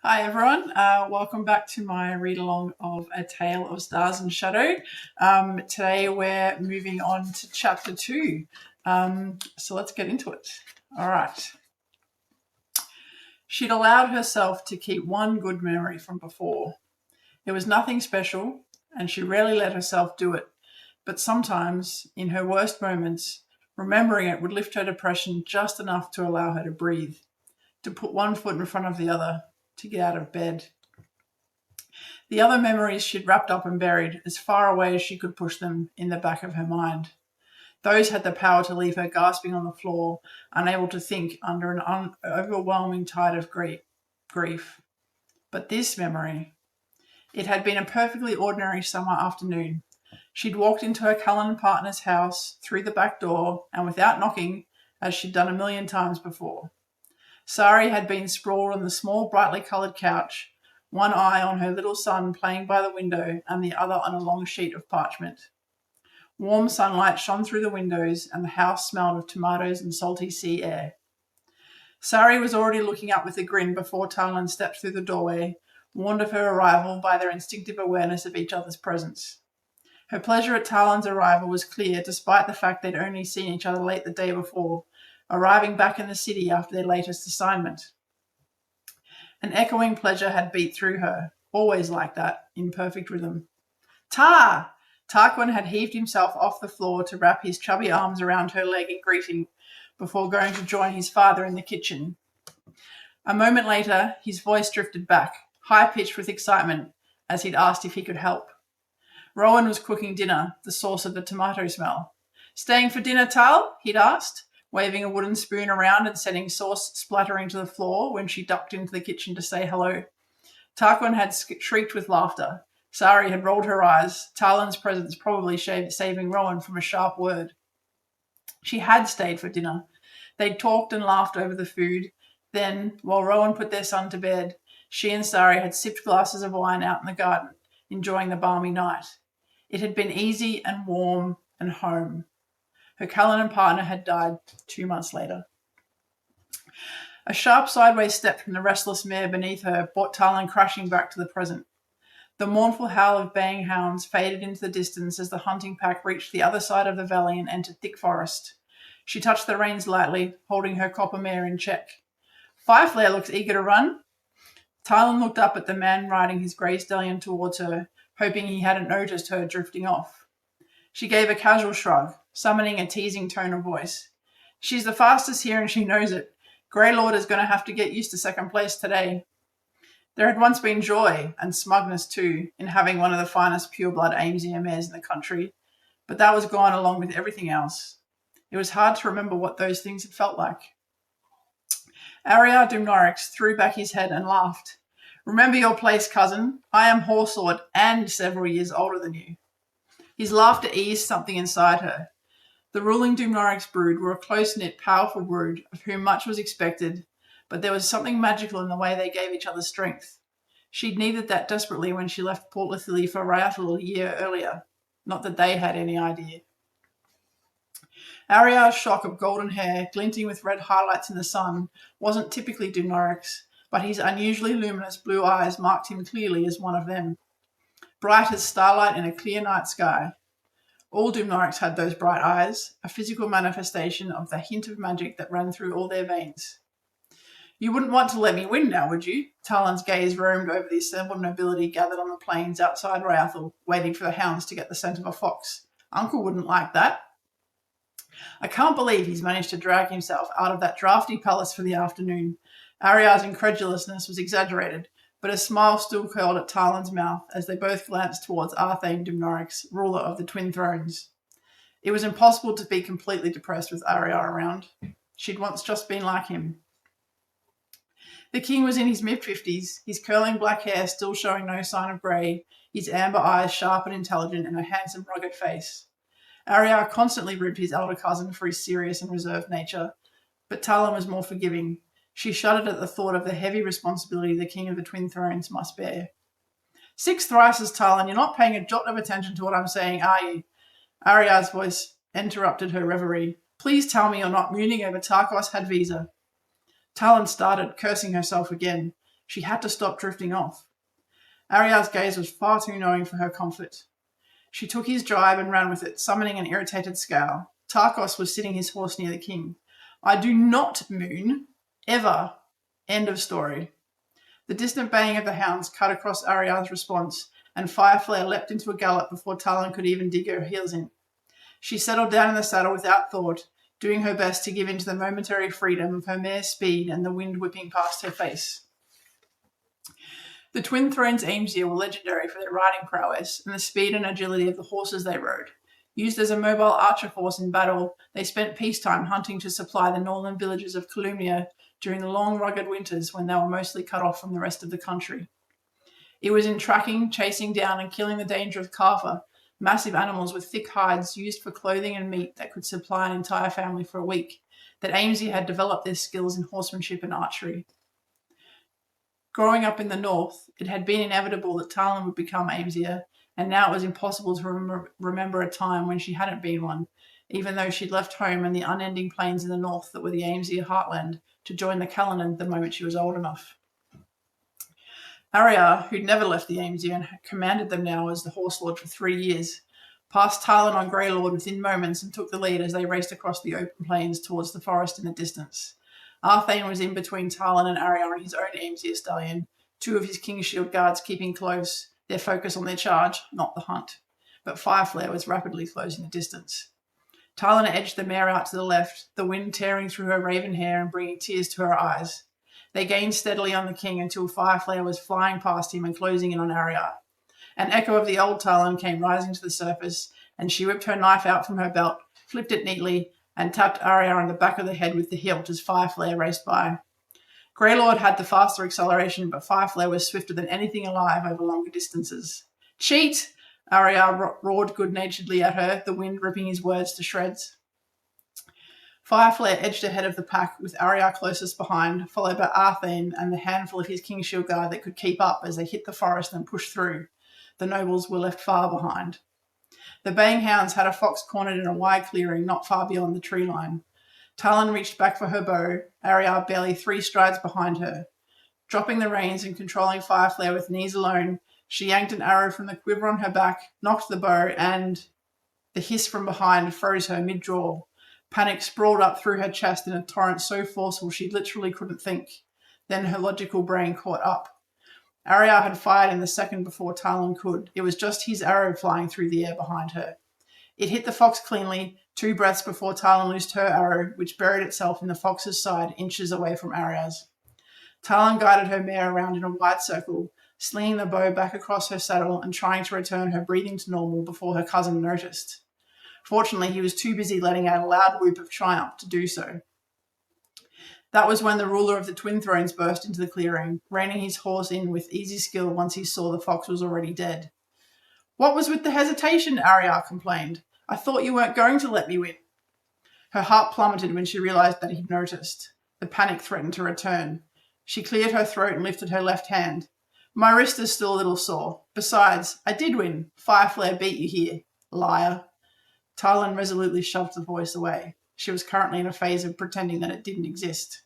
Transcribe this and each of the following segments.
Hi everyone, welcome back to my read-along of A Tale of Stars and Shadow. Today we're moving on to chapter 2, so let's get into it. All right. She'd allowed herself to keep one good memory from before. It was nothing special, and she rarely let herself do it, but sometimes, in her worst moments, remembering it would lift her depression just enough to allow her to breathe, to put one foot in front of the other, to get out of bed. The other memories she'd wrapped up and buried as far away as she could push them in the back of her mind. Those had the power to leave her gasping on the floor, unable to think under an overwhelming tide of grief. But this memory, it had been a perfectly ordinary summer afternoon. She'd walked into her Callanan partner's house through the back door and without knocking, as she'd done a million times before. Sari had been sprawled on the small, brightly coloured couch, one eye on her little son playing by the window and the other on a long sheet of parchment. Warm sunlight shone through the windows and the house smelled of tomatoes and salty sea air. Sari was already looking up with a grin before Talyn stepped through the doorway, warned of her arrival by their instinctive awareness of each other's presence. Her pleasure at Talyn's arrival was clear despite the fact they'd only seen each other late the day before, arriving back in the city after their latest assignment. An echoing pleasure had beat through her, always like that, in perfect rhythm. Ta! Tarquin had heaved himself off the floor to wrap his chubby arms around her leg in greeting before going to join his father in the kitchen. A moment later, his voice drifted back, high-pitched with excitement, as he'd asked if he could help. Rowan was cooking dinner, the source of the tomato smell. "Staying for dinner, Tal?" he'd asked, waving a wooden spoon around and sending sauce splattering to the floor when she ducked into the kitchen to say hello. Tarquin had shrieked with laughter. Sari had rolled her eyes, Talyn's presence probably saving Rowan from a sharp word. She had stayed for dinner. They'd talked and laughed over the food. Then, while Rowan put their son to bed, she and Sari had sipped glasses of wine out in the garden, enjoying the balmy night. It had been easy and warm and home. Her Callanan partner had died 2 months later. A sharp sideways step from the restless mare beneath her brought Talyn crashing back to the present. The mournful howl of baying hounds faded into the distance as the hunting pack reached the other side of the valley and entered thick forest. She touched the reins lightly, holding her copper mare in check. "Fireflare looks eager to run." Talyn looked up at the man riding his grey stallion towards her, hoping he hadn't noticed her drifting off. She gave a casual shrug, summoning a teasing tone of voice. "She's the fastest here and she knows it. Greylord is going to have to get used to second place today." There had once been joy, and smugness too, in having one of the finest pure-blood Aimsier mares in the country, but that was gone along with everything else. It was hard to remember what those things had felt like. Ariar Dumnorix threw back his head and laughed. "Remember your place, cousin. I am Horseward and several years older than you." His laughter eased something inside her. The ruling Dumnorix brood were a close-knit, powerful brood of whom much was expected, but there was something magical in the way they gave each other strength. She'd needed that desperately when she left Port Lithely for Ryathl a year earlier. Not that they had any idea. Ariar's shock of golden hair, glinting with red highlights in the sun, wasn't typically Dumnorix, but his unusually luminous blue eyes marked him clearly as one of them. Bright as starlight in a clear night sky. All Dumnorix had those bright eyes, a physical manifestation of the hint of magic that ran through all their veins. "You wouldn't want to let me win now, would you?" Talyn's gaze roamed over the assembled nobility gathered on the plains outside Ryathl, waiting for the hounds to get the scent of a fox. "Uncle wouldn't like that." "I can't believe he's managed to drag himself out of that drafty palace for the afternoon." Ariar's incredulousness was exaggerated, but a smile still curled at Talyn's mouth as they both glanced towards Arthane Dumnorix, ruler of the Twin Thrones. It was impossible to be completely depressed with Ariar around. She'd once just been like him. The king was in his mid-50s, his curling black hair still showing no sign of grey, his amber eyes sharp and intelligent, and a handsome, rugged face. Ariar constantly ribbed his elder cousin for his serious and reserved nature, but Talyn was more forgiving. She shuddered at the thought of the heavy responsibility the king of the Twin Thrones must bear. "Six thrices, Talyn, you're not paying a jot of attention to what I'm saying, are you?" Ariar's voice interrupted her reverie. "Please tell me you're not mooning over Tarkos Hadvisa." Talyn started, cursing herself again. She had to stop drifting off. Ariar's gaze was far too knowing for her comfort. She took his jibe and ran with it, summoning an irritated scowl. Tarkos was sitting his horse near the king. I do not moon. Ever. End of story. The distant baying of the hounds cut across Ariar's response, and Fireflare leapt into a gallop before Talyn could even dig her heels in. She settled down in the saddle without thought, doing her best to give in to the momentary freedom of her mare's speed and the wind whipping past her face. The Twin Thrones Aimsir were legendary for their riding prowess and the speed and agility of the horses they rode. Used as a mobile archer force in battle, they spent peacetime hunting to supply the northern villages of Calumnia during the long, rugged winters when they were mostly cut off from the rest of the country. It was in tracking, chasing down, and killing the dangerous Karfa, massive animals with thick hides used for clothing and meat that could supply an entire family for a week, that Aimsir had developed their skills in horsemanship and archery. Growing up in the north, it had been inevitable that Talyn would become Aimsir, and now it was impossible to remember a time when she hadn't been one, even though she'd left home and the unending plains in the north that were the Aimsir heartland to join the Callanan the moment she was old enough. Ariar, who'd never left the Aimsir and had commanded them now as the Horse Lord for 3 years, passed Talyn on Greylord within moments and took the lead as they raced across the open plains towards the forest in the distance. Arthane was in between Talyn and Ariar and his own Aimsir stallion, 2 of his Kingshield guards keeping close, their focus on their charge, not the hunt. But Fireflare was rapidly closing the distance. Talyn edged the mare out to the left, the wind tearing through her raven hair and bringing tears to her eyes. They gained steadily on the king until Fireflare was flying past him and closing in on Ariar. An echo of the old Talyn came rising to the surface, and she whipped her knife out from her belt, flipped it neatly, and tapped Ariar on the back of the head with the hilt as Fireflare raced by. Greylord had the faster acceleration, but Fireflare was swifter than anything alive over longer distances. Cheat! Ariar roared good-naturedly at her, the wind ripping his words to shreds. Fireflare edged ahead of the pack, with Ariar closest behind, followed by Arthane and the handful of his Kingshield guard that could keep up as they hit the forest and pushed through. The nobles were left far behind. The baying hounds had a fox cornered in a wide clearing not far beyond the tree line. Talyn reached back for her bow, Ariar barely 3 strides behind her. Dropping the reins and controlling Fireflare with knees alone, she yanked an arrow from the quiver on her back, knocked the bow, and the hiss from behind froze her mid-draw. Panic sprawled up through her chest in a torrent so forceful she literally couldn't think. Then her logical brain caught up. Ariar had fired in the second before Talyn could. It was just his arrow flying through the air behind her. It hit the fox cleanly, 2 breaths before Talyn loosed her arrow, which buried itself in the fox's side inches away from Ariar's. Talyn guided her mare around in a wide circle, slinging the bow back across her saddle and trying to return her breathing to normal before her cousin noticed. Fortunately, he was too busy letting out a loud whoop of triumph to do so. That was when the ruler of the Twin Thrones burst into the clearing, reining his horse in with easy skill once he saw the fox was already dead. What was with the hesitation? Ariar complained. I thought you weren't going to let me win. Her heart plummeted when she realized that he'd noticed. The panic threatened to return. She cleared her throat and lifted her left hand. My wrist is still a little sore. Besides, I did win. Fireflare beat you here. Liar. Talyn resolutely shoved the voice away. She was currently in a phase of pretending that it didn't exist.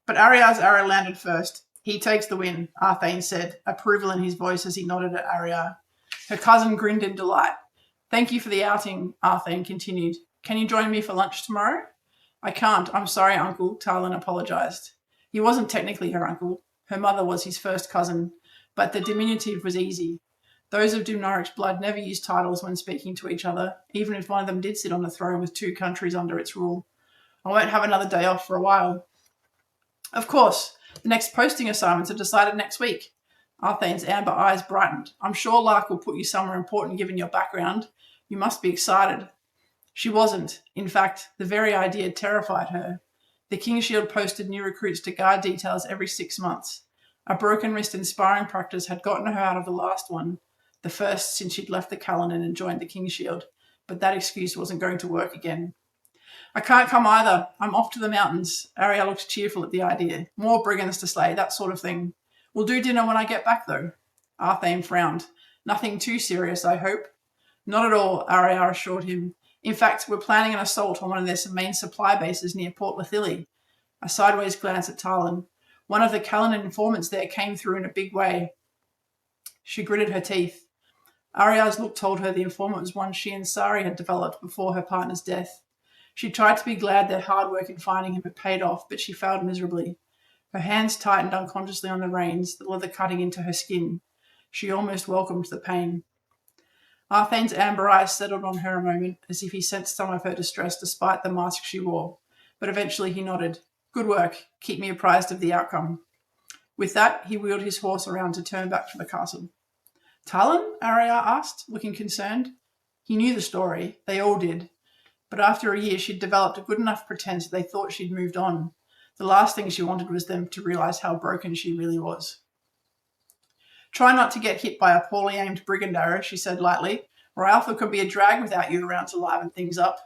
But Ariar's arrow landed first. He takes the win, Arthane said, approval in his voice as he nodded at Ariar. Her cousin grinned in delight. Thank you for the outing, Arthane continued. Can you join me for lunch tomorrow? I can't. I'm sorry, Uncle, Talyn apologized. He wasn't technically her uncle. Her mother was his first cousin, but the diminutive was easy. Those of Dumnorix blood never used titles when speaking to each other, even if one of them did sit on the throne with 2 countries under its rule. I won't have another day off for a while. Of course, the next posting assignments are decided next week. Arthane's amber eyes brightened. I'm sure Lark will put you somewhere important given your background. You must be excited. She wasn't. In fact, the very idea terrified her. The Kingshield posted new recruits to guard details every 6 months. A broken wrist in sparring practice had gotten her out of the last one, the first since she'd left the Callanan and joined the Kingshield, but that excuse wasn't going to work again. I can't come either. I'm off to the mountains. Ariar looked cheerful at the idea. More brigands to slay, that sort of thing. We'll do dinner when I get back, though. Arthane frowned. Nothing too serious, I hope. Not at all, Ariar assured him. In fact, we're planning an assault on one of their main supply bases near Port Lethili. A sideways glance at Talyn. One of the Callanan informants there came through in a big way. She gritted her teeth. Ariar's look told her the informant was one she and Sari had developed before her partner's death. She tried to be glad their hard work in finding him had paid off, but she failed miserably. Her hands tightened unconsciously on the reins, the leather cutting into her skin. She almost welcomed the pain. Arthane's amber eyes settled on her a moment, as if he sensed some of her distress despite the mask she wore, but eventually he nodded. Good work. Keep me apprised of the outcome. With that, he wheeled his horse around to turn back for the castle. Talyn? Ariar asked, looking concerned. He knew the story. They all did. But after a year, she'd developed a good enough pretense that they thought she'd moved on. The last thing she wanted was them to realise how broken she really was. Try not to get hit by a poorly aimed brigand arrow, she said lightly. Ryathl could be a drag without you around to liven things up.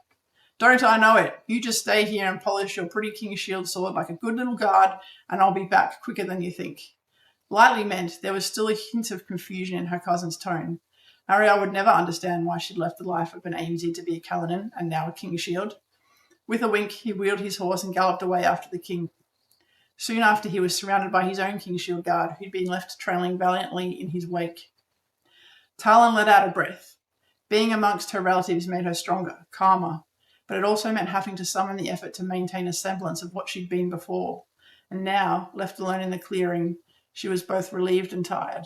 Don't I know it? You just stay here and polish your pretty Kingshield sword like a good little guard, and I'll be back quicker than you think. Lightly meant, there was still a hint of confusion in her cousin's tone. Ariar would never understand why she'd left the life of an Amesy to be a Callanan and now a Kingshield. With a wink, he wheeled his horse and galloped away after the king. Soon after, he was surrounded by his own Kingshield guard, who'd been left trailing valiantly in his wake. Talyn let out a breath. Being amongst her relatives made her stronger, calmer, but it also meant having to summon the effort to maintain a semblance of what she'd been before. And now, left alone in the clearing, she was both relieved and tired.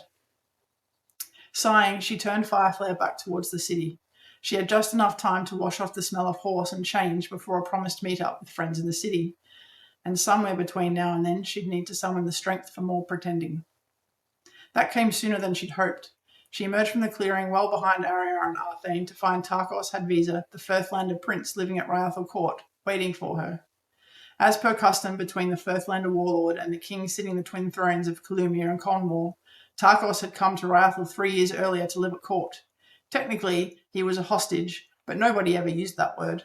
Sighing, she turned Fireflare back towards the city. She had just enough time to wash off the smell of horse and change before a promised meet-up with friends in the city. And somewhere between now and then, she'd need to summon the strength for more pretending. That came sooner than she'd hoped. She emerged from the clearing well behind Ariar and Arthane to find Tarkos Hadvisa, the Firthlander prince living at Ryathl court, waiting for her. As per custom between the Firthlander warlord and the king sitting the twin thrones of Kalumir and Cornwall, Tarkos had come to Ryathl 3 years earlier to live at court. Technically, he was a hostage, but nobody ever used that word.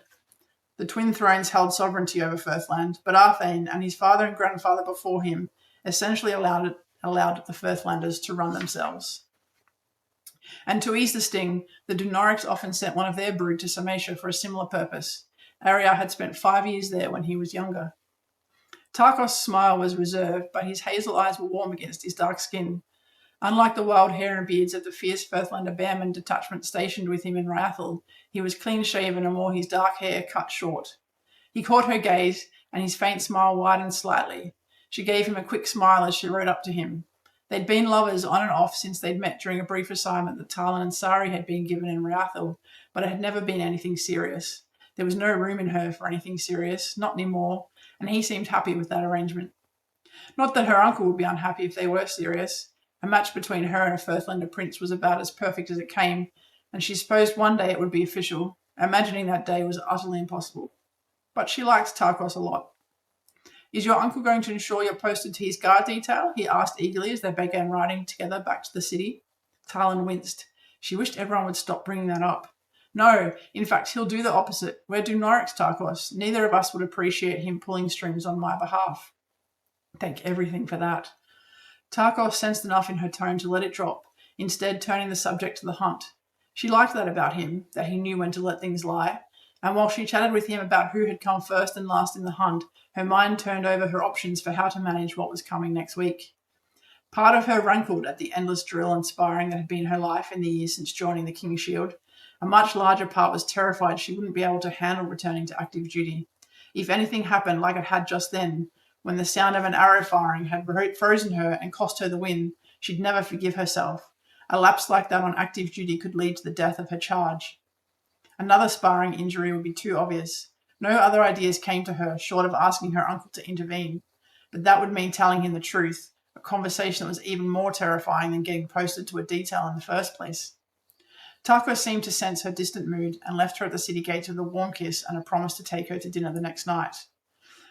The twin thrones held sovereignty over Firthland, but Arthane and his father and grandfather before him essentially allowed the Firthlanders to run themselves. And to ease the sting, the Dumnorix often sent one of their brood to Sarmatia for a similar purpose. Ariar had spent 5 years there when he was younger. Tarkos' smile was reserved, but his hazel eyes were warm against his dark skin. Unlike the wild hair and beards of the fierce Firthlander Bearman detachment stationed with him in Ryathl, he was clean-shaven and wore his dark hair cut short. He caught her gaze, and his faint smile widened slightly. She gave him a quick smile as she rode up to him. They'd been lovers on and off since they'd met during a brief assignment that Talyn and Sari had been given in Ryathl, but it had never been anything serious. There was no room in her for anything serious, not anymore, and he seemed happy with that arrangement. Not that her uncle would be unhappy if they were serious. A match between her and a Firthlander prince was about as perfect as it came, and she supposed one day it would be official. Imagining that day was utterly impossible. But she liked Tarkos a lot. Is your uncle going to ensure you're posted to his guard detail? He asked eagerly as they began riding together back to the city. Talyn winced. She wished everyone would stop bringing that up. No, in fact, he'll do the opposite. We're Dumnorix, Tarkos. Neither of us would appreciate him pulling strings on my behalf. Thank everything for that. Tarkos sensed enough in her tone to let it drop, instead turning the subject to the hunt. She liked that about him, that he knew when to let things lie, and while she chatted with him about who had come first and last in the hunt, her mind turned over her options for how to manage what was coming next week. Part of her rankled at the endless drill and sparring that had been her life in the years since joining the Kingshield. A much larger part was terrified she wouldn't be able to handle returning to active duty. If anything happened like it had just then, when the sound of an arrow firing had frozen her and cost her the win, she'd never forgive herself. A lapse like that on active duty could lead to the death of her charge. Another sparring injury would be too obvious. No other ideas came to her, short of asking her uncle to intervene. But that would mean telling him the truth, a conversation that was even more terrifying than getting posted to a detail in the first place. Tarkos seemed to sense her distant mood and left her at the city gates with a warm kiss and a promise to take her to dinner the next night.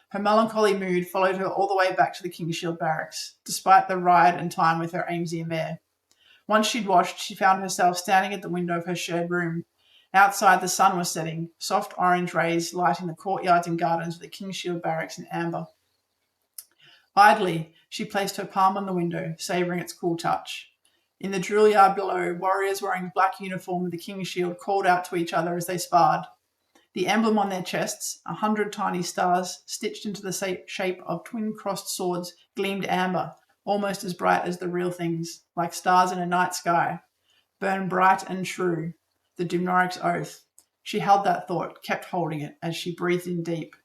Her melancholy mood followed her all the way back to the Kingshield barracks, despite the ride and time with her Amesy mare. Once she'd washed, she found herself standing at the window of her shared room. Outside, the sun was setting, soft orange rays lighting the courtyards and gardens of the Kingshield barracks in amber. Idly, she placed her palm on the window, savouring its cool touch. In the drill yard below, warriors wearing the black uniform of the Kingshield called out to each other as they sparred. The emblem on their chests, 100 tiny stars stitched into the shape of twin-crossed swords, gleamed amber, almost as bright as the real things, like stars in a night sky. Burn bright and true, the Dumnorix oath. She held that thought, kept holding it, as she breathed in deep.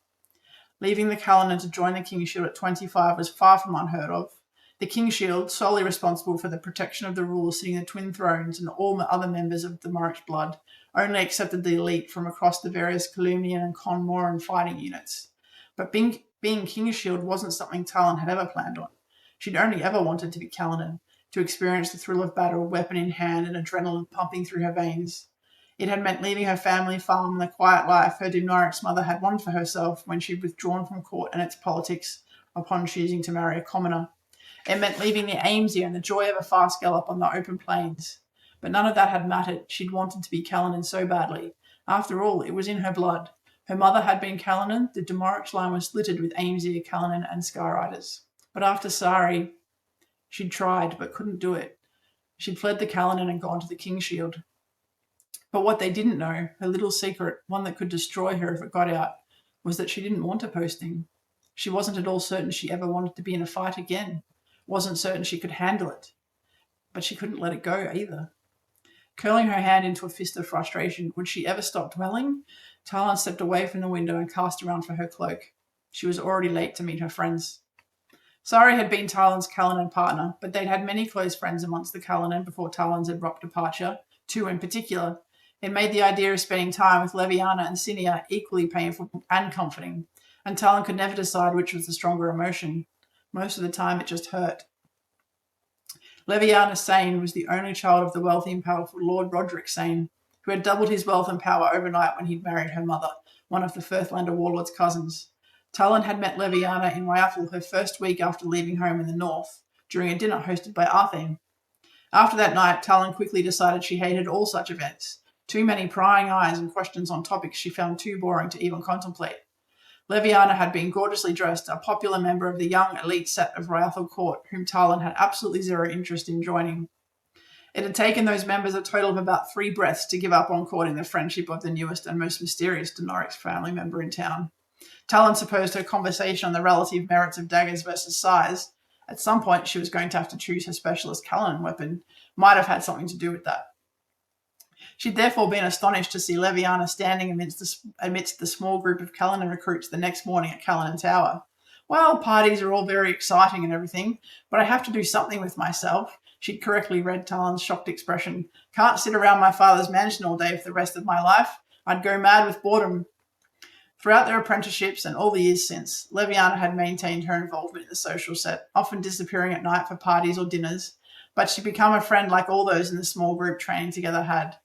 Leaving the Callanan to join the Kingshield at 25 was far from unheard of. The Kingshield, solely responsible for the protection of the rulers sitting in the twin thrones and all the other members of the Dumnorix blood, only accepted the elite from across the various Callanan and Conmoran fighting units. But being Kingshield wasn't something Talyn had ever planned on. She'd only ever wanted to be Callanan, to experience the thrill of battle, weapon in hand, and adrenaline pumping through her veins. It had meant leaving her family farm and the quiet life her Dumnorix mother had won for herself when she'd withdrawn from court and its politics upon choosing to marry a commoner. It meant leaving the Aimsia and the joy of a fast gallop on the open plains. But none of that had mattered. She'd wanted to be Callanan so badly. After all, it was in her blood. Her mother had been Callanan. The Dumnorix line was littered with Aimsia, Callanan, and Skyriders. But after Sari, she'd tried but couldn't do it. She'd fled the Callanan and gone to the Kingshield. But what they didn't know, her little secret, one that could destroy her if it got out, was that she didn't want a posting. She wasn't at all certain she ever wanted to be in a fight again. Wasn't certain she could handle it. But she couldn't let it go either. Curling her hand into a fist of frustration, would she ever stop dwelling? Talyn stepped away from the window and cast around for her cloak. She was already late to meet her friends. Sari had been Talyn's Callanan partner, but they'd had many close friends amongst the Callanan before Talyn's abrupt departure, 2 in particular. It made the idea of spending time with Leviana and Cinia equally painful and comforting, and Talyn could never decide which was the stronger emotion. Most of the time it just hurt. Leviana Sane was the only child of the wealthy and powerful Lord Roderick Sane, who had doubled his wealth and power overnight when he'd married her mother, one of the Firthlander warlord's cousins. Talyn had met Leviana in Ryathl her first week after leaving home in the north, during a dinner hosted by Arthane. After that night, Talyn quickly decided she hated all such events. Too many prying eyes and questions on topics she found too boring to even contemplate. Leviana had been gorgeously dressed, a popular member of the young elite set of Ryathl court, whom Talyn had absolutely zero interest in joining. It had taken those members a total of about 3 breaths to give up on courting the friendship of the newest and most mysterious Dumnorix family member in town. Talyn supposed her conversation on the relative merits of daggers versus size, at some point she was going to have to choose her specialist Callanan weapon, might have had something to do with that. She'd therefore been astonished to see Leviana standing amidst the small group of Callanan recruits the next morning at Callanan Tower. Well, parties are all very exciting and everything, but I have to do something with myself. She'd correctly read Talyn's shocked expression. Can't sit around my father's mansion all day for the rest of my life. I'd go mad with boredom. Throughout their apprenticeships and all the years since, Leviana had maintained her involvement in the social set, often disappearing at night for parties or dinners, but she'd become a friend like all those in the small group training together had.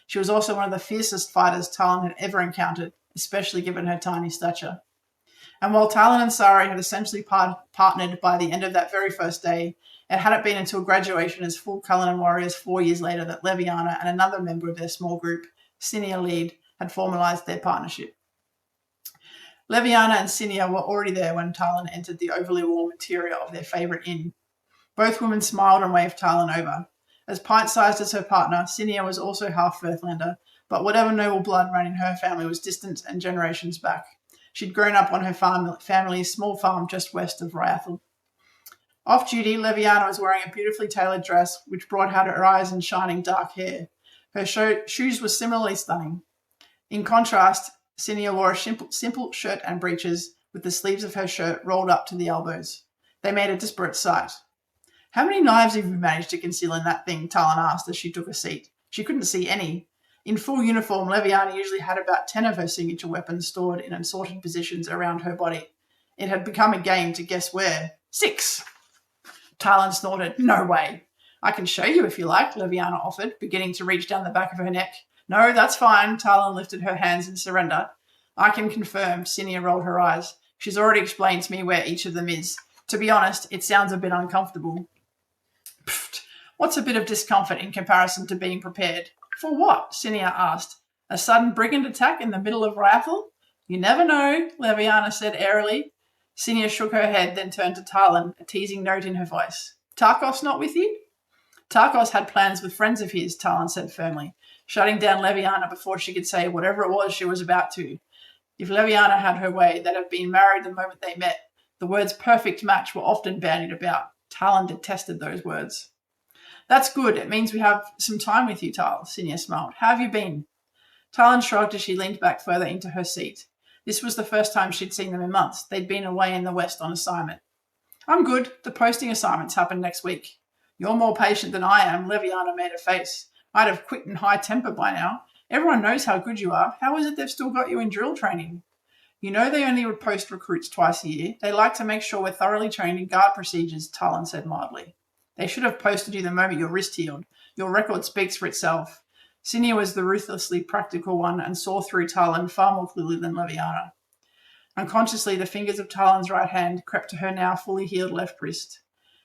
She was also one of the fiercest fighters Talyn had ever encountered, especially given her tiny stature. And while Talyn and Sari had essentially partnered by the end of that very first day, it hadn't been until graduation as full Callanan warriors 4 years later that Leviana and another member of their small group, Cinia Lead, had formalised their partnership. Leviana and Cinia were already there when Talyn entered the overly warm interior of their favourite inn. Both women smiled and waved Talyn over. As pint-sized as her partner, Cinia was also half Firthlander, but whatever noble blood ran in her family was distant and generations back. She'd grown up on her family's small farm just west of Ryathl. Off-duty, Leviana was wearing a beautifully tailored dress which brought out her eyes and shining dark hair. Her shoes were similarly stunning. In contrast, Cinia wore a simple shirt and breeches with the sleeves of her shirt rolled up to the elbows. They made a disparate sight. How many knives have you managed to conceal in that thing? Talyn asked as she took a seat. She couldn't see any. In full uniform, Leviana usually had about 10 of her signature weapons stored in assorted positions around her body. It had become a game to guess where. 6! Talyn snorted. No way. I can show you if you like, Leviana offered, beginning to reach down the back of her neck. No, that's fine. Talyn lifted her hands in surrender. I can confirm. Cinia rolled her eyes. She's already explained to me where each of them is. To be honest, it sounds a bit uncomfortable. Pfft, what's a bit of discomfort in comparison to being prepared? For what? Cinia asked. A sudden brigand attack in the middle of Ryathl? You never know, Leviana said airily. Cinia shook her head, then turned to Talyn, a teasing note in her voice. Tarkos not with you? Tarkos had plans with friends of his, Talyn said firmly. shutting down Leviana before she could say whatever it was she was about to. If Leviana had her way, they'd have been married the moment they met. The words perfect match were often bandied about. Talyn detested those words. That's good. It means we have some time with you, Tal, Cinia smiled. How have you been? Talyn shrugged as she leaned back further into her seat. This was the first time she'd seen them in months. They'd been away in the West on assignment. I'm good. The posting assignments happen next week. You're more patient than I am, Leviana made a face. I'd have quit in high temper by now. Everyone knows how good you are. How is it they've still got you in drill training? You know they only post recruits twice a year. They like to make sure we're thoroughly trained in guard procedures, Talyn said mildly. They should have posted you the moment your wrist healed. Your record speaks for itself. Cinia was the ruthlessly practical one and saw through Talyn far more clearly than Leviana. Unconsciously, the fingers of Talyn's right hand crept to her now fully healed left wrist.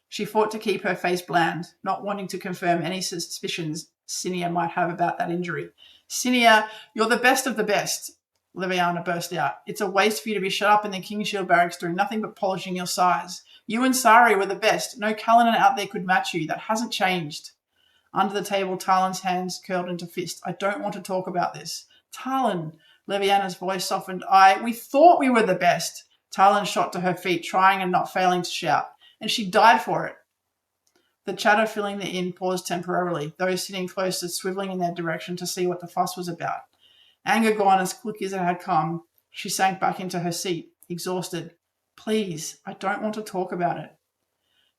She fought to keep her face bland, not wanting to confirm any suspicions Cinia might have about that injury. Cinia, you're the best of the best, Leviana burst out. It's a waste for you to be shut up in the Kingshield barracks doing nothing but polishing your size. You and Sari were the best. No Callanan out there could match you. That hasn't changed. Under the table, Talyn's hands curled into fist. I don't want to talk about this. Talyn, Leviana's voice softened. We thought we were the best. Talyn shot to her feet, trying and not failing to shout. And she died for it. The chatter filling the inn paused temporarily, those sitting closest swiveling in their direction to see what the fuss was about. Anger gone as quick as it had come, she sank back into her seat, exhausted. Please, I don't want to talk about it.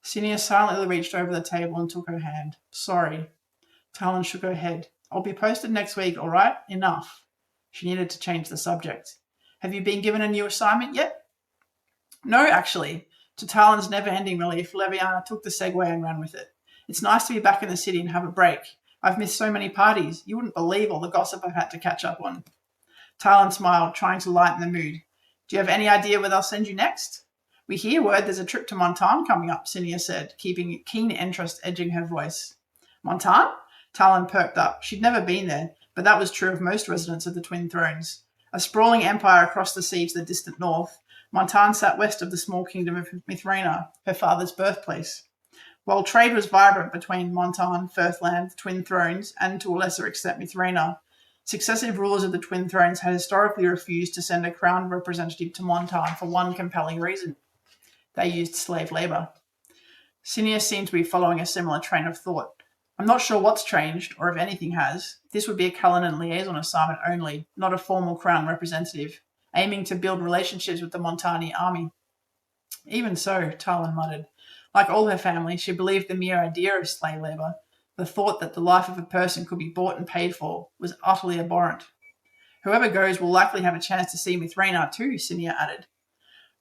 Cinia silently reached over the table and took her hand. Sorry. Talyn shook her head. I'll be posted next week, all right? Enough. She needed to change the subject. Have you been given a new assignment yet? No, actually. To Talyn's never-ending relief, Leviana took the segue and ran with it. It's nice to be back in the city and have a break. I've missed so many parties. You wouldn't believe all the gossip I've had to catch up on. Talyn smiled, trying to lighten the mood. Do you have any idea where they'll send you next? We hear word there's a trip to Montan coming up, Cinia said, keeping keen interest edging her voice. Montan? Talyn perked up. She'd never been there, but that was true of most residents of the Twin Thrones. A sprawling empire across the sea to the distant north, Montan sat west of the small kingdom of Mithrena, her father's birthplace. While trade was vibrant between Montan, Firthland, the Twin Thrones, and to a lesser extent Mithrena, successive rulers of the Twin Thrones had historically refused to send a crowned representative to Montan for one compelling reason. They used slave labour. Cinia seemed to be following a similar train of thought. I'm not sure what's changed, or if anything has. This would be a Callanan liaison assignment only, not a formal crown representative, aiming to build relationships with the Montani army. Even so, Talyn muttered. Like all her family, she believed the mere idea of slave labour, the thought that the life of a person could be bought and paid for, was utterly abhorrent. Whoever goes will likely have a chance to see Mithrena too, Cinia added.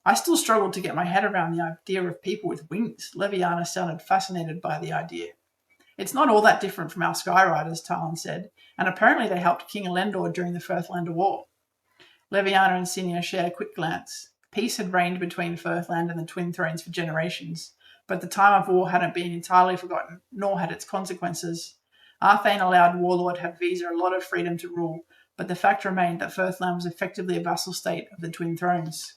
I still struggled to get my head around the idea of people with wings. Leviana sounded fascinated by the idea. It's not all that different from our Skyriders, Talyn said, and apparently they helped King Elendor during the Firthlander War. Leviana and Cinia shared a quick glance. Peace had reigned between Firthland and the Twin Thrones for generations, but the time of war hadn't been entirely forgotten, nor had its consequences. Arthane allowed Warlord Hadvisa a lot of freedom to rule, but the fact remained that Firthland was effectively a vassal state of the Twin Thrones.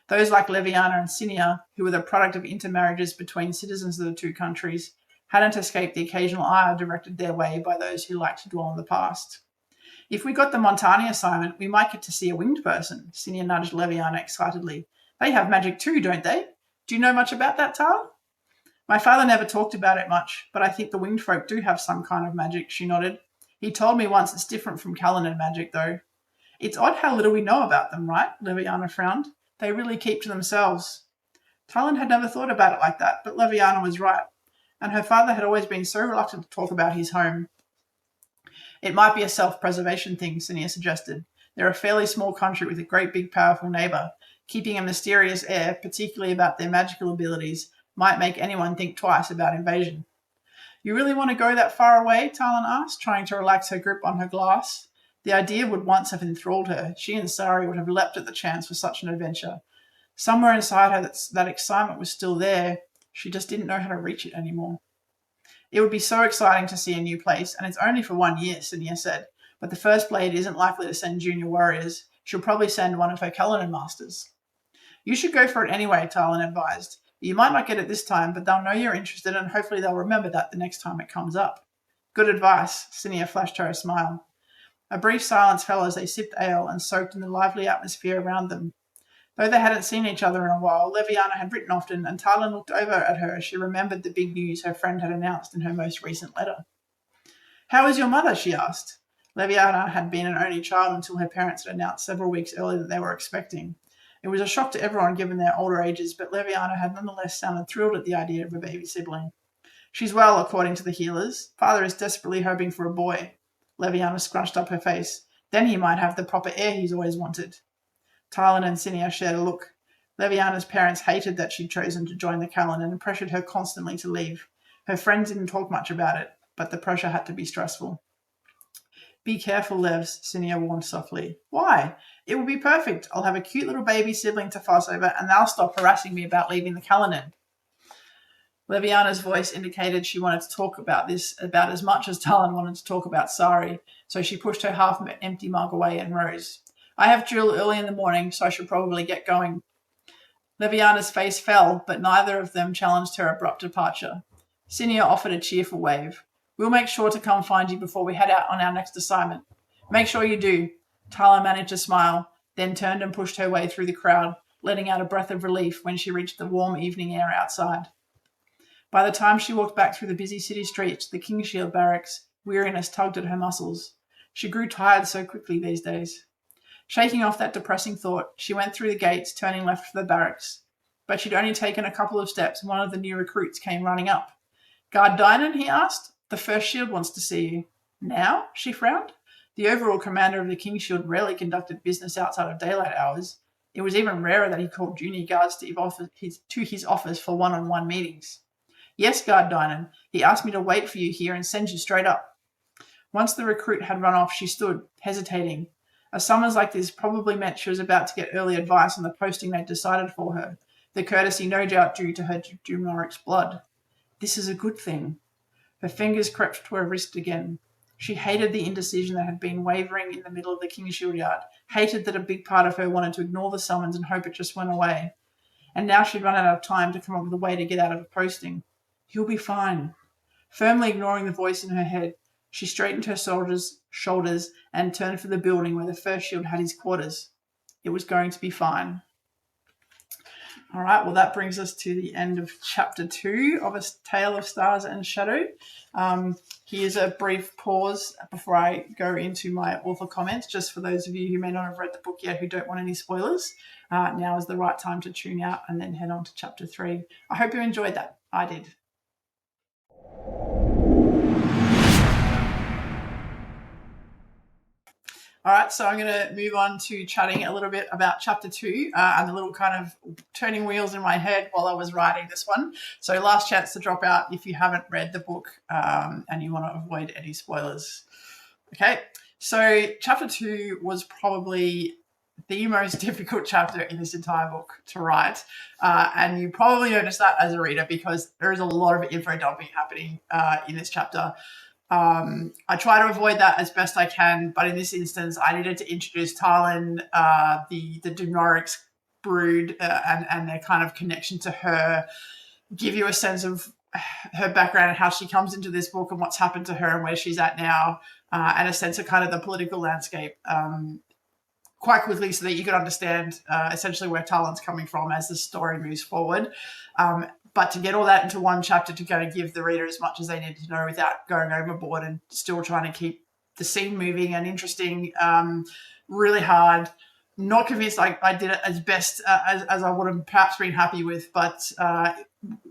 Those like Leviana and Cinia, who were the product of intermarriages between citizens of the two countries, hadn't escaped the occasional ire directed their way by those who liked to dwell on the past. If we got the Montani assignment, we might get to see a winged person, Cinia nudged Leviana excitedly. They have magic too, don't they? Do you know much about that, Tal? My father never talked about it much, but I think the winged folk do have some kind of magic, she nodded. He told me once it's different from Callanan magic, though. It's odd how little we know about them, right? Leviana frowned. They really keep to themselves. Talyn had never thought about it like that, but Leviana was right, and her father had always been so reluctant to talk about his home. It might be a self-preservation thing, Cinia suggested. They're a fairly small country with a great big powerful neighbour. Keeping a mysterious air, particularly about their magical abilities, might make anyone think twice about invasion. You really want to go that far away? Talyn asked, trying to relax her grip on her glass. The idea would once have enthralled her. She and Sari would have leapt at the chance for such an adventure. Somewhere inside her that excitement was still there. She just didn't know how to reach it anymore. It would be so exciting to see a new place, and it's only for 1 year, Cinia said. But the First Blade isn't likely to send junior warriors. She'll probably send one of her Callanan masters. You should go for it anyway, Talyn advised. You might not get it this time, but they'll know you're interested, and hopefully they'll remember that the next time it comes up. Good advice, Cinia flashed her a smile. A brief silence fell as they sipped ale and soaked in the lively atmosphere around them. Though they hadn't seen each other in a while, Leviana had written often, and Talyn looked over at her as she remembered the big news her friend had announced in her most recent letter. "How is your mother?" she asked. Leviana had been an only child until her parents had announced several weeks earlier that they were expecting. It was a shock to everyone given their older ages, but Leviana had nonetheless sounded thrilled at the idea of a baby sibling. "She's well, according to the healers. Father is desperately hoping for a boy." Leviana scrunched up her face. "Then he might have the proper heir he's always wanted." Talyn and Cinia shared a look. Leviana's parents hated that she'd chosen to join the Callanan and pressured her constantly to leave. Her friends didn't talk much about it, but the pressure had to be stressful. "Be careful, Levs," Cinia warned softly. "Why? It will be perfect. I'll have a cute little baby sibling to fuss over, and they'll stop harassing me about leaving the Callanan." Leviana's voice indicated she wanted to talk about this about as much as Talyn wanted to talk about Sari, so she pushed her half-empty mug away and rose. "I have drill early in the morning, so I should probably get going." Leviana's face fell, but neither of them challenged her abrupt departure. Cinia offered a cheerful wave. "We'll make sure to come find you before we head out on our next assignment." "Make sure you do." Talyn managed a smile, then turned and pushed her way through the crowd, letting out a breath of relief when she reached the warm evening air outside. By the time she walked back through the busy city streets to the Kingshield barracks, weariness tugged at her muscles. She grew tired so quickly these days. Shaking off that depressing thought, she went through the gates, turning left for the barracks. But she'd only taken a couple of steps when one of the new recruits came running up. "Guard Dynan?" he asked. "The First Shield wants to see you." "Now?" she frowned. The overall commander of the Kingshield rarely conducted business outside of daylight hours. It was even rarer that he called junior guards to his office for one-on-one meetings. "Yes, Guard Dynan. He asked me to wait for you here and send you straight up." Once the recruit had run off, she stood, hesitating. A summons like this probably meant she was about to get early advice on the posting they'd decided for her, the courtesy no doubt due to her Dumnorix blood. This is a good thing. Her fingers crept to her wrist again. She hated the indecision that had been wavering in the middle of the Kingshield yard, hated that a big part of her wanted to ignore the summons and hope it just went away. And now she'd run out of time to come up with a way to get out of a posting. "You'll be fine." Firmly ignoring the voice in her head, she straightened her shoulders and turned for the building where the First Shield had his quarters. It was going to be fine. All right, well, that brings us to the end of Chapter 2 of A Tale of Stars and Shadow. Here's a brief pause before I go into my author comments, just for those of you who may not have read the book yet who don't want any spoilers. Now is the right time to tune out and then head on to Chapter 3. I hope you enjoyed that. I did. All right, so I'm going to move on to chatting a little bit about Chapter 2 and the little kind of turning wheels in my head while I was writing this one. So last chance to drop out if you haven't read the book and you want to avoid any spoilers. Okay, so Chapter 2 was probably the most difficult chapter in this entire book to write. And you probably noticed that as a reader because there is a lot of info dumping happening in this chapter. I try to avoid that as best I can, but in this instance, I needed to introduce Talyn, the Dumnorix brood, and their kind of connection to her, give you a sense of her background and how she comes into this book and what's happened to her and where she's at now, and a sense of kind of the political landscape quite quickly so that you could understand essentially where Talyn's coming from as the story moves forward. But to get all that into one chapter to kind of give the reader as much as they need to know without going overboard and still trying to keep the scene moving and interesting, really hard. Not convinced I did it as best as I would have perhaps been happy with, but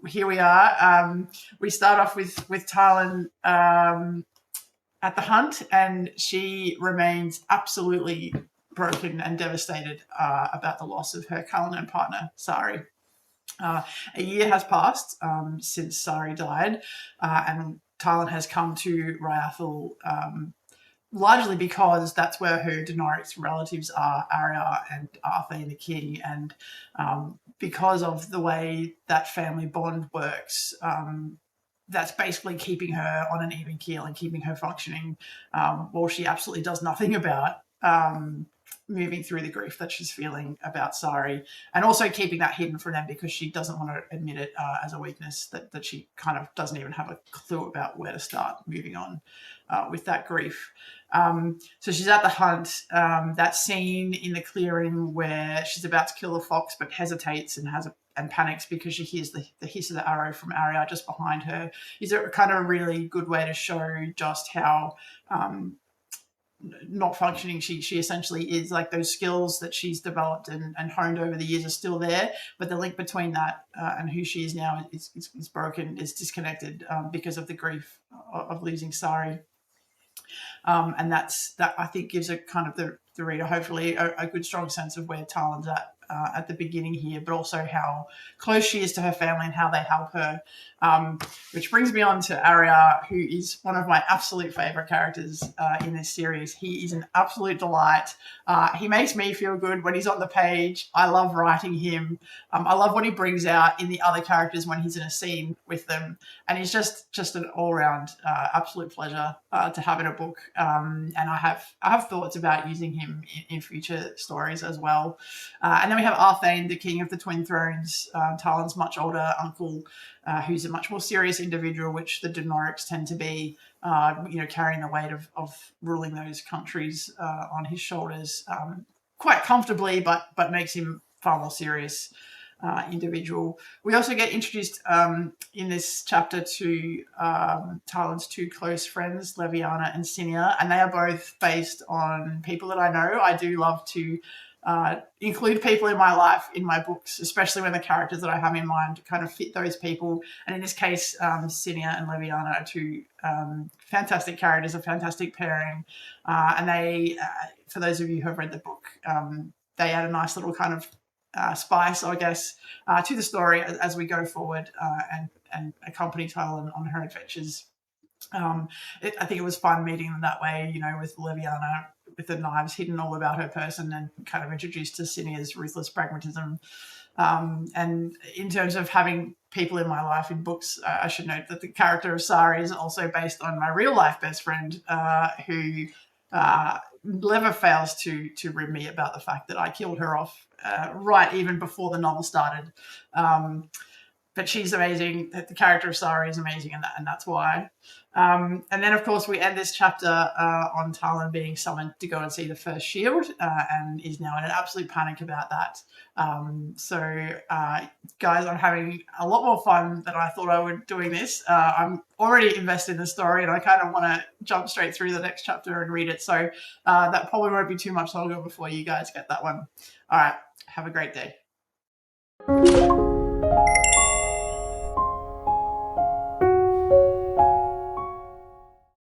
here we are. We start off with Talyn at the hunt, and she remains absolutely broken and devastated about the loss of her Callanan partner, Sari. A year has passed since Sari died, and Talyn has come to Ryathl largely because that's where her Dumnorix relatives are, Ariar and Arthur the King, and because of the way that family bond works, that's basically keeping her on an even keel and keeping her functioning, while she absolutely does nothing about moving through the grief that she's feeling about Sari, and also keeping that hidden from them because she doesn't want to admit it as a weakness, that she kind of doesn't even have a clue about where to start moving on with that grief. So she's at the hunt. That scene in the clearing where she's about to kill the fox but hesitates and panics because she hears the hiss of the arrow from Ariar just behind her is a kind of a really good way to show just how not functioning she essentially is. Like, those skills that she's developed and honed over the years are still there, but the link between that and who she is now is broken, is disconnected because of the grief of losing Sari. And that I think gives a kind of the reader hopefully a good strong sense of where Talyn's at the beginning here, but also how close she is to her family and how they help her. Which brings me on to Ariar, who is one of my absolute favourite characters in this series. He is an absolute delight. He makes me feel good when he's on the page. I love writing him. I love what he brings out in the other characters when he's in a scene with them. And he's just an all-round absolute pleasure to have in a book. And I have thoughts about using him in future stories as well. And then we have Arthane, the King of the Twin Thrones, Talyn's much older uncle, who's a much more serious individual, which the Dumnorix tend to be, carrying the weight of ruling those countries on his shoulders quite comfortably, but makes him far more serious individual. We also get introduced in this chapter to Talyn's two close friends, Leviana and Cinia, and they are both based on people that I know. I do love to include people in my life in my books, especially when the characters that I have in mind kind of fit those people. And in this case, Cinia and Leviana are two fantastic characters, a fantastic pairing. And they, for those of you who have read the book, they add a nice little kind of spice, I guess, to the story as we go forward and accompany Talyn on her adventures. I think it was fun meeting them that way, with Leviana with the knives hidden all about her person, and kind of introduced to Cinia's ruthless pragmatism. And in terms of having people in my life in books, I should note that the character of Sari is also based on my real life best friend, who never fails to rib me about the fact that I killed her off right even before the novel started. But she's amazing. The character of Sari is amazing, and that's why. And then, of course, we end this chapter on Talyn being summoned to go and see the first shield, and is now in an absolute panic about that. Guys, I'm having a lot more fun than I thought I would doing this. I'm already invested in the story, and I kind of want to jump straight through the next chapter and read it. So that probably won't be too much longer before you guys get that one. All right. Have a great day.